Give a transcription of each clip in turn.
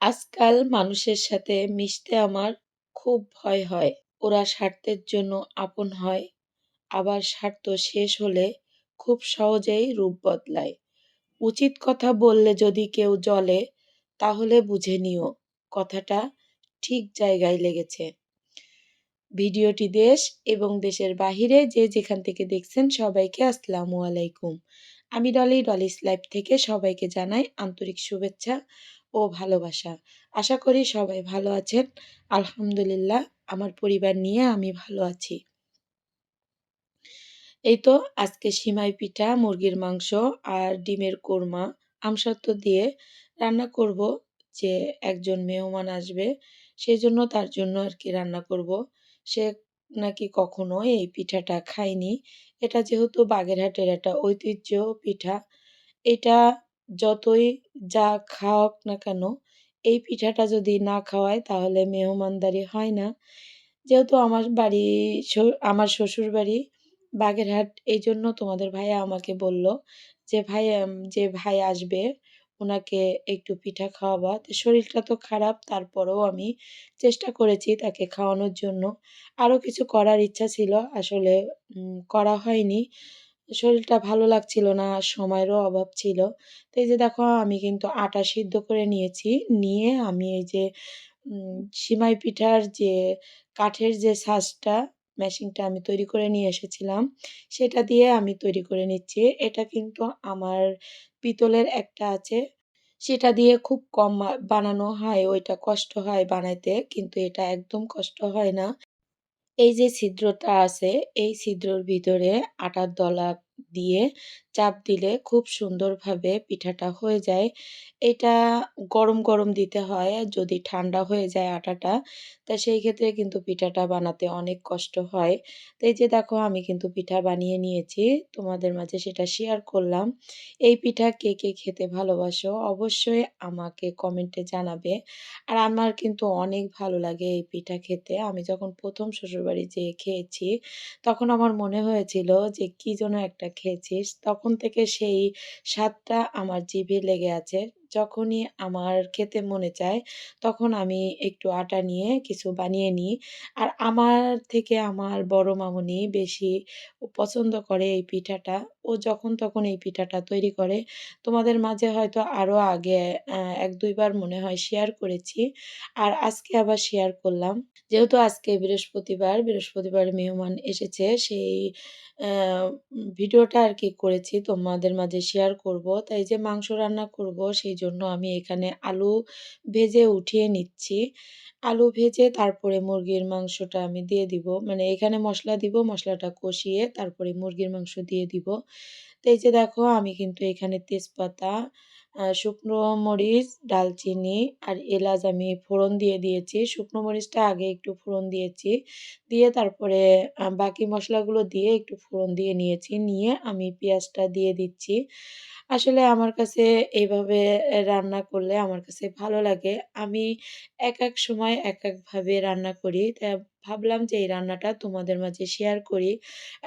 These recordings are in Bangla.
আজকাল মানুষের সাথে মিশতে আমার খুব ভয় হয়। ওরা স্বার্থের জন্য আপন হয়, আবার স্বার্থ শেষ হলে খুব সহজেই রূপ বদলায়। উচিত কথা বললে যদি কেউ জ্বলে, তাহলে বুঝে নিও কথাটা ঠিক জায়গায় লেগেছে। ভিডিওটি দেশ এবং দেশের বাহিরে যে যেখান থেকে দেখছেন সবাইকে আসসালামু আলাইকুম। আমি ডলিস লাইফ থেকে সবাইকে জানাই আন্তরিক শুভেচ্ছা ও ভালোবাসা। আশা করি সবাই ভালো আছেন। আলহামদুলিল্লাহ আমার পরিবার নিয়ে আমি ভালো আছি। এই তো আজকে সিমাই পিঠা, মুরগির মাংস আর ডিমের কোরমা, আমসত্ত্ব দিয়ে রান্না করব। যে একজন মেহমান আসবে, সেজন্য তার জন্য আরকি রান্না করব। সে নাকি কখনো এই পিঠাটা খায়নি। এটা যেহেতু বাগেরহাটের একটা ঐতিহ্য পিঠা, এটা যতই যা খাওয়াক না কেন, এই পিঠাটা যদি না খাওয়ায় তাহলে মেহমানদারি হয় না। যেহেতু আমার বাড়ি আমার শ্বশুরবাড়ি বাগেরহাট, এইজন্য তোমাদের ভাইয়া আমাকে বলল যে ভাই আসবে উনাকে একটু পিঠা খাওয়াবা। তো শরীরটা তো খারাপ, তারপরেও আমি চেষ্টা করেছি তাকে খাওয়ানোর জন্য। আরও কিছু করার ইচ্ছা ছিল, আসলে করা হয়নি। শরীরটা ভালো লাগছিল না, আর সময়েরও অভাব ছিল। তো এই যে দেখো আমি কিন্তু আটা সিদ্ধ করে নিয়েছি। নিয়ে আমি এই যে সিমাই পিঠার যে কাঠের যে ছাঁচটা, মেশিনটা আমি তৈরি করে নিয়ে এসেছিলাম, সেটা দিয়ে আমি তৈরি করে নিচ্ছি। এটা কিন্তু আমার পিতলের একটা আছে, সেটা দিয়ে খুব কম বানানো হয়, ওইটা কষ্ট হয় বানাইতে, কিন্তু এটা একদম কষ্ট হয় না। এই যে ছিদ্রটা আছে, এই ছিদ্রর ভিতরে আটার দলা দিয়ে চাপ দিলে খুব সুন্দরভাবে পিঠাটা হয়ে যায়। এটা গরম, গরম দিতে হয়, যদি ঠান্ডা হয়ে যায় আটাটা, তা সেই ক্ষেত্রে কিন্তু পিঠাটা বানাতে অনেক কষ্ট হয়। তো এই যে দেখো আমি কিন্তু পিঠা বানিয়ে নিয়েছি, তোমাদের মাঝে সেটা শেয়ার করলাম। এই পিঠা কে, কে খেতে ভালোবাসো অবশ্যই আমাকে কমেন্টে জানাবে। আর আমার কিন্তু অনেক ভালো লাগে এই পিঠা খেতে। আমি যখন ১ম শ্বশুরবাড়ি যেয়ে খেয়েছি, তখন আমার মনে হয়েছিল যে কি যেন একটা খেয়েছিস। তখন থেকে সেই স্বাদটা আমার জিভে লেগে আছে। যখনই আমার খেতে মনে চায়, তখন আমি একটু আটা নিয়ে কিছু বানিয়ে নিই। আর আমার থেকে আমার বড় মামুনি বেশি পছন্দ করে এই পিঠাটা। ও যখন তখন এই পিঠাটা তৈরি করে। তোমাদের মাঝে হয়তো আরও আগে ১-২ বার মনে হয় শেয়ার করেছি। আর আজকে আবার শেয়ার করলাম। যেহেতু আজকে বৃহস্পতিবার, বৃহস্পতিবার মেহমান এসেছে, সেই অ্যা ভিডিওটা আরকি করেছি তোমাদের মাঝে শেয়ার করব। তাই যে মাংস রান্না করব, সেইজন্য আমি এখানে আলু ভেজে উঠিয়ে নিচ্ছি। আলু ভেজে তারপরে মুরগির মাংসটা আমি দিয়ে দিব। মানে এখানে মসলা দিব, মসলাটা কষিয়ে তারপরে মুরগির মাংস দিয়ে দিব। তো এই যে দেখো আমি কিন্তু এখানে তেজপাতা, শুকনো মরিচ, দালচিনি আর এলাচ আমি ফোড়ন দিয়ে দিয়েছি। শুকনো মরিচটা আগে একটু ফোড়ন দিয়েছি। দিয়ে তারপরে বাকি মসলাগুলো দিয়ে একটু ফোড়ন দিয়ে নিয়েছি। নিয়ে আমি পেঁয়াজটা দিয়ে দিচ্ছি। আসলে আমার কাছে এভাবে রান্না করলে আমার কাছে ভালো লাগে। আমি একেক সময় একেকভাবে রান্না করি। তা ভাবলাম যে এই রান্নাটা তোমাদের মাঝে শেয়ার করি।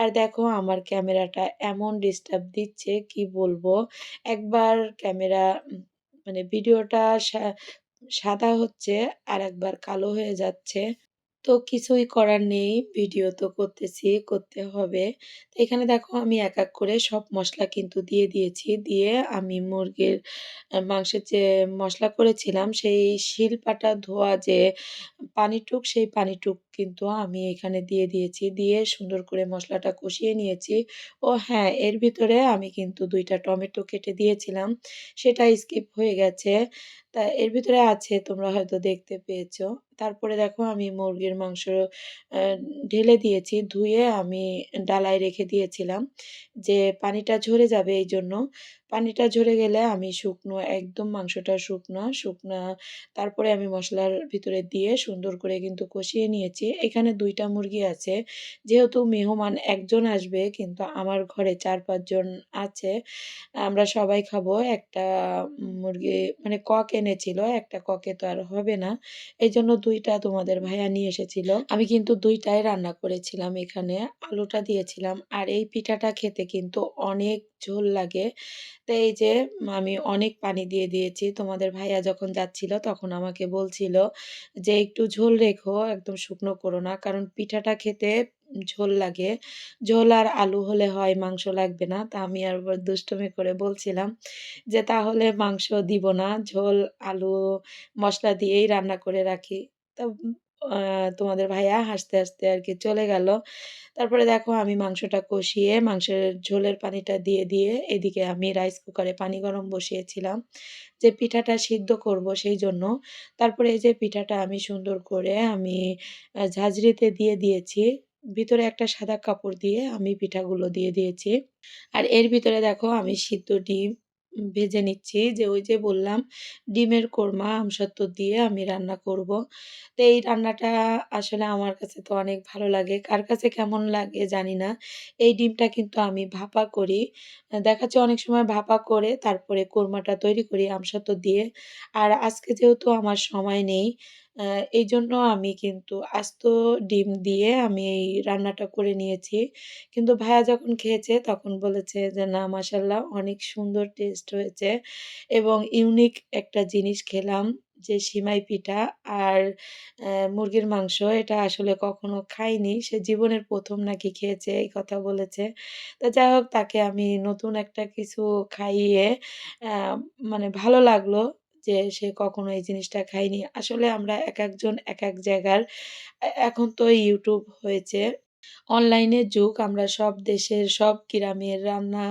আর দেখো আমার ক্যামেরাটা এমন ডিস্টার্ব দিচ্ছে কি বলবো। একবার ক্যামেরা মানে ভিডিওটা সাদা হচ্ছে, আরেকবার কালো হয়ে যাচ্ছে। তো কিছুই করার নেই। ভিডিও তো করতেছি, করতে হবে। তো এখানে দেখো আমি এক, এক করে সব মসলা কিন্তু দিয়ে দিয়েছি। দিয়ে আমি মুরগির মাংসের যে মসলা করেছিলাম, সেই শিলপাটা ধোয়া যে পানিটুক, সেই পানিটুক কিন্তু আমি এখানে দিয়ে দিয়েছি। দিয়ে সুন্দর করে মসলাটা কষিয়ে নিয়েছি। ও হ্যাঁ, এর ভিতরে আমি কিন্তু ২ টা টমেটো কেটে দিয়েছিলাম। সেটা স্কিপ হয়ে গেছে। তা এর ভিতরে আছে, তোমরা হয়তো দেখতে পেয়েছ। তারপরে দেখো আমি মুরগির মাংস আ ঢেলে দিয়েছি। ধুয়ে আমি ডালায় রেখে দিয়েছিলাম যে পানিটা ঝরে যাবে এইজন্য। পানিটা ঝরে গেলে আমি শুকনো একদম মাংসটা শুকনা তারপরে আমি মসলার ভিতরে দিয়ে সুন্দর করে কিন্তু কষিয়ে নিয়েছি। এখানে ২ টা মুরগি আছে। যেহেতু মেহমান একজন আসবে, কিন্তু আমার ঘরে ৪-৫ জন আছে। আমরা সবাই খাবো। একটা মুরগি মানে কক এনেছিল। একটা ককে তো আর হবে না। এইজন্য ২ টা তোমাদের ভাইয়া নিয়ে এসেছিল। আমি কিন্তু ২ টাই রান্না করেছিলাম এখানে। আলুটা দিয়েছিলাম। আর এই পিঠাটা খেতে কিন্তু অনেক ঝোল লাগে। তো এই যে আমি অনেক পানি দিয়ে দিয়েছি। তোমাদের ভাইয়া যখন যাচ্ছিল তখন আমাকে বলছিল যে, "একটু ঝোল রেখো, একদম শুকনো করো না।" কারণ পিঠাটা খেতে ঝোল লাগে। ঝোল আর আলু হলে হয়, মাংস লাগবে না। তা আমি আবার দুষ্টুমি করে বলছিলাম যে, "তাহলে মাংস দিব না। ঝোল, আলু, মসলা দিয়েই রান্না করে রাখি।" তো আ তোমাদের ভাইয়া হাসতে, হাসতে আরকি চলে গেল। তারপরে দেখো আমি মাংসটা কষিয়ে মাংসের ঝোলের পানিটা দিয়ে এদিকে আমি রাইস কুকারে পানি গরম বসিয়েছিলাম। যে পিঠাটা সিদ্ধ করব সেইজন্য। তারপরে এই যে পিঠাটা আমি সুন্দর করে আমি ঝাঁঝরিতে দিয়ে দিয়েছি। ভিতরে একটা সাদা কাপড় দিয়ে আমি পিঠাগুলো দিয়ে দিয়েছি। আর এর ভিতরে দেখো আমি সিদ্ধ ডিম ভেজে নিচ্ছি। যে ওই যে বললাম ডিমের কোরমা আমসত্ত্ব দিয়ে আমি রান্না করব। তো এই রান্নাটা আসলে আমার কাছে তো অনেক ভালো লাগে। কার কাছে কেমন লাগে জানি না। এই ডিমটা কিন্তু আমি ভাপা করি। দেখা যাচ্ছে অনেক সময় ভাপা করে তারপরে কোরমাটা তৈরি করি আমসত্ত্ব দিয়ে। আর আজকে যেহেতু আমার সময় নেই, আ এইজন্য আমি কিন্তু আস্ত ডিম দিয়ে আমি এই রান্নাটা করে নিয়েছি। কিন্তু ভাইয়া যখন খেয়েছে তখন বলেছে যে, "না মাশাআল্লাহ অনেক সুন্দর টেস্ট হয়েছে এবং ইউনিক একটা জিনিস খেলাম যে সিমাই পিঠা আর মুরগির মাংস এটা আসলে কখনো খাইনি। সে জীবনের ১ম নাকি খেয়েছে এই কথা বলেছে।" তো যাই হোক তাকে আমি নতুন একটা কিছু খাইয়ে অ্যা মানে ভালো লাগলো যে সে কখনো এই জিনিসটা খায়নি। আসলে আমরা একেকজন একেক জায়গার এখন তো YouTube হয়েছে। অনলাইনের যুগ। আমরা সব দেশের, সব গ্রামের রান্না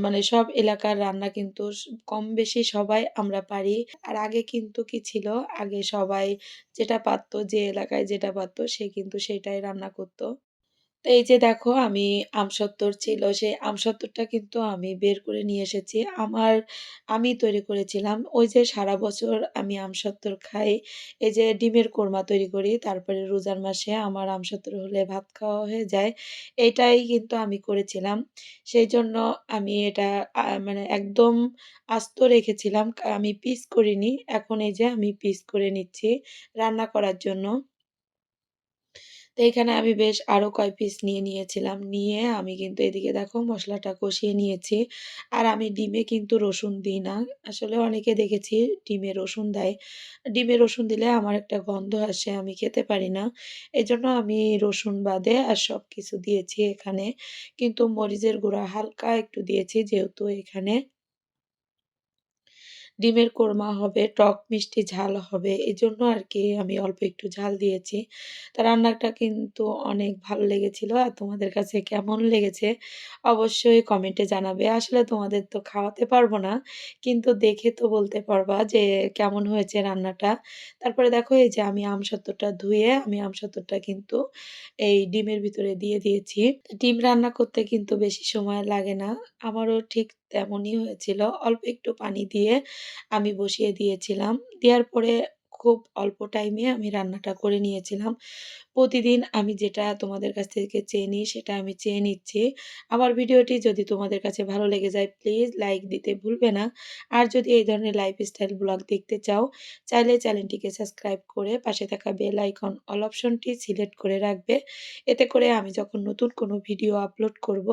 মানে সব এলাকার রান্না কিন্তু কম বেশি সবাই আমরা পারি। আর আগে কিন্তু কি ছিল, আগে সবাই যেটা পারত, যে এলাকায় যেটা পারত সে কিন্তু সেটাই রান্না করত। তো এই যে দেখো আমি আমসত্ত্বর ছিল, সেই আমসত্ত্বরটা কিন্তু আমি বের করে নিয়ে এসেছি। আমি তৈরি করেছিলাম। ওই যে সারা বছর আমি আমসত্ত্বর খাই। এই যে ডিমের কোরমা তৈরি করি, তারপরে রোজার মাসে আমার আমসত্ত্বর হলে ভাত খাওয়া হয়ে যায়। এইটাই কিন্তু আমি করেছিলাম। সেইজন্য আমি এটা মানে একদম আস্ত রেখেছিলাম। আমি পিস করিনি। এখন এই যে আমি পিস করে নিচ্ছি রান্না করার জন্য। তো এখানে আমি বেশ আরো কয় পিস নিয়ে নিয়েছিলাম। নিয়ে আমি কিন্তু এদিকে দেখো মসলাটা কষিয়ে নিয়েছি। আর আমি ডিমে কিন্তু রসুন দিই না। আসলে অনেকে দেখেছি ডিমে রসুন দেয়। ডিমে রসুন দিলে আমার একটা গন্ধ আসে, আমি খেতে পারি না। এজন্য আমি রসুন বাদে আর সবকিছু দিয়েছি এখানে। কিন্তু মরিচের গুঁড়া হালকা একটু দিয়েছি যেহেতু এখানে ডিমের কোরমা হবে, টক মিষ্টি ঝাল হবে। এজন্য আরকি আমি অল্প একটু ঝাল দিয়েছি। তো রান্নাটা কিন্তু অনেক ভালো লেগেছিল। আর তোমাদের কাছে কেমন লেগেছে অবশ্যই কমেন্টে জানাবে। আসলে তোমাদের তো খাওয়াতে পারব না। কিন্তু দেখে তো বলতে পারবা যে কেমন হয়েছে রান্নাটা। তারপরে দেখো এই যে আমি আমসত্ত্বটা ধুয়ে আমি আমসত্ত্বটা কিন্তু এই ডিমের ভিতরে দিয়ে দিয়েছি। ডিম রান্না করতে কিন্তু বেশি সময় লাগে না। আমারও ঠিক তেমনই হয়েছিল। অল্প একটু পানি দিয়ে আমি বসিয়ে দিয়েছিলাম। দেওয়ার পরে খুব অল্প টাইমে আমি রান্নাটা করে নিয়েছিলাম। প্রতিদিন আমি যেটা তোমাদের কাছ থেকে চেয়ে নিই সেটা আমি চেয়ে নিচ্ছি। আমার ভিডিওটি যদি তোমাদের কাছে ভালো লেগে যায় প্লিজ লাইক দিতে ভুলবে না। আর যদি এই ধরনের লাইফস্টাইল ব্লগ দেখতে চাও চাইলে চ্যানেলটিকে সাবস্ক্রাইব করে পাশে থাকা বেল আইকন অল অপশনটি সিলেক্ট করে রাখবে। এতে করে আমি যখন নতুন কোনো ভিডিও আপলোড করব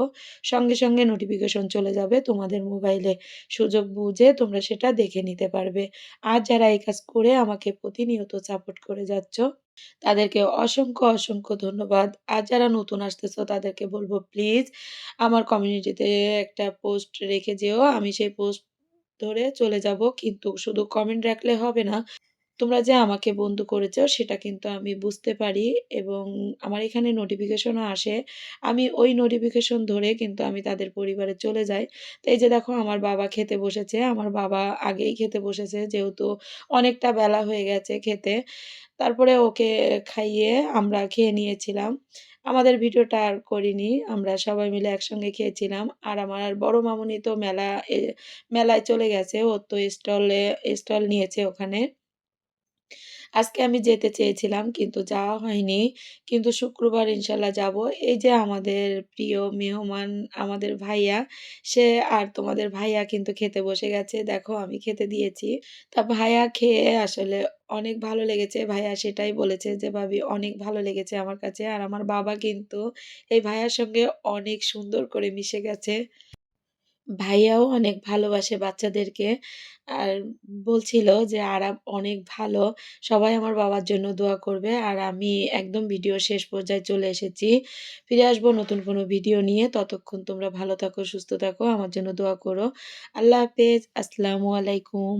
সঙ্গে, সঙ্গে নোটিফিকেশন চলে যাবে তোমাদের মোবাইলে। সুযোগ বুঝে তোমরা সেটা দেখে নিতে পারবে। আর যারা এই কাজ করে আমাকে প্রতিনিয়ত সাপোর্ট করে যাচ্ছ তাদেরকে অসংখ্য, অসংখ্য ধন্যবাদ। আর যারা নতুন আসতেছো তাদেরকে বলব প্লিজ আমার কমিউনিটিতে একটা পোস্ট রেখে যেও। আমি সেই পোস্ট ধরে চলে যাব। কিন্তু শুধু কমেন্ট রাখলে হবে না। তোমরা যে আমাকে বন্ধু করেছো সেটা কিন্তু আমি বুঝতে পারি এবং আমার এখানে নোটিফিকেশনও আসে। আমি ওই নোটিফিকেশন ধরে কিন্তু আমি তাদের পরিবারে চলে যাই। তো এই যে দেখো আমার বাবা খেতে বসেছে। আমার বাবা আগেই খেতে বসেছে যেহেতু অনেকটা বেলা হয়ে গেছে খেতে। তারপরে ওকে খাইয়ে আমরা খেয়ে নিয়েছিলাম। আমাদের ভিডিওটা আর করিনি। আমরা সবাই মিলে একসঙ্গে খেয়েছিলাম। আর আমার বড় মামুনি তো মেলায় চলে গেছে। ওর তো স্টল নিয়েছে ওখানে। আজকে আমি যেতে চেয়েছিলাম কিন্তু যাওয়া হয়নি। কিন্তু শুক্রবার ইনশাল্লাহ যাবো। এই যে আমাদের প্রিয় মেহমান আমাদের ভাইয়া, সে আর তোমাদের ভাইয়া কিন্তু খেতে বসে গেছে। দেখো আমি খেতে দিয়েছি। তা ভাইয়া খেয়ে আসলে অনেক ভালো লেগেছে। ভাইয়া সেটাই বলেছে যে, "ভাবি অনেক ভালো লেগেছে আমার কাছে।" আর আমার বাবা কিন্তু এই ভাইয়ার সঙ্গে অনেক সুন্দর করে মিশে গেছে। ভাইয়াও অনেক ভালোবাসে বাচ্চাদেরকে। আর বলছিল যে, "আরাব অনেক ভালো। সবাই আমার বাবার জন্য দোয়া করবে।" আর আমি একদম ভিডিও শেষ পর্যায়ে চলে এসেছি। ফিরে আসবো নতুন কোনো ভিডিও নিয়ে। ততক্ষণ তোমরা ভালো থাকো, সুস্থ থাকো। আমার জন্য দোয়া করো। আল্লাহ হাফেজ। আসসালামু আলাইকুম।